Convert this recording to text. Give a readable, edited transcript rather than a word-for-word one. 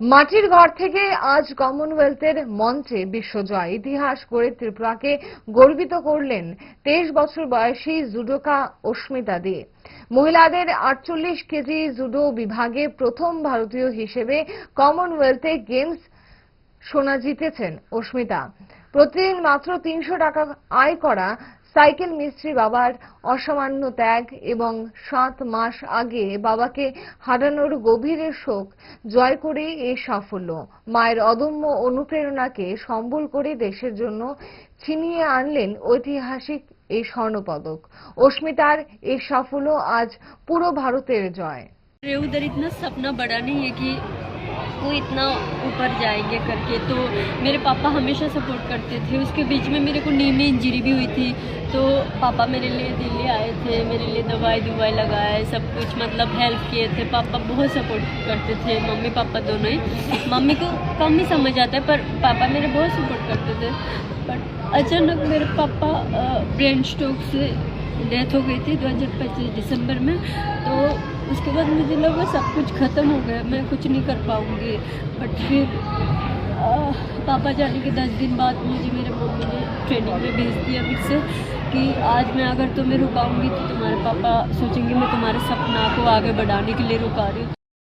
মাটির ঘর থেকে আজ কমনওয়েলথের মঞ্চে বিশ্বজয় ইতিহাস গড়ে ত্রিপুরাকে গর্বিত করলেন 23 বছর বয়সী জুডোকা অস্মিতা দে। মহিলাদের 48 কেজি জুডো বিভাগে প্রথম ভারতীয় হিসেবে কমনওয়েলথ গেমস সোনা জিতেছেন অস্মিতা। প্রতিদিন মাত্র 300 টাকা আয় করা সাইকেল মিস্ত্রি বাবার অসামান্য ত্যাগ এবং 7 মাস আগে বাবাকে হারানোর গভীর শোক জয় করে এই সাফল্য। মায়ের অদম্য অনুপ্রেরণাকে সম্বল করে দেশের জন্য ছিনিয়ে আনলেন ঐতিহাসিক এই স্বর্ণপদক। অস্মিতার এই সাফল্য আজ পুরো ভারতের জয়। उधर इतना सपना बड़ा नहीं है कि वो इतना ऊपर जाएंगे करके, तो मेरे पापा हमेशा सपोर्ट करते थे। उसके बीच में मेरे को नी में इंजरी भी हुई थी, तो पापा मेरे लिए दिल्ली आए थे, मेरे लिए दवाई लगाए, सब कुछ मतलब हेल्प किए थे। पापा बहुत सपोर्ट करते थे, मम्मी पापा दोनों ही। मम्मी को कम ही समझ आता है पर पापा मेरे बहुत सपोर्ट करते थे। बट अचानक मेरे पापा ब्रेन स्ट्रोक से डेथ हो गई थी 2025 दिसंबर में। तो उसके बाद मुझे लगा सब कुछ ख़त्म हो गया, मैं कुछ नहीं कर पाऊँगी। बट फिर पापा जाने के 10 दिन बाद मुझे मेरे मम्मी ने ट्रेनिंग में भेज दिया फिर से कि आज मैं अगर तुम्हें रुकाऊंगी तो तुम्हारे पापा सोचेंगे मैं तुम्हारे सपना को आगे बढ़ाने के लिए रुका रही हूँ।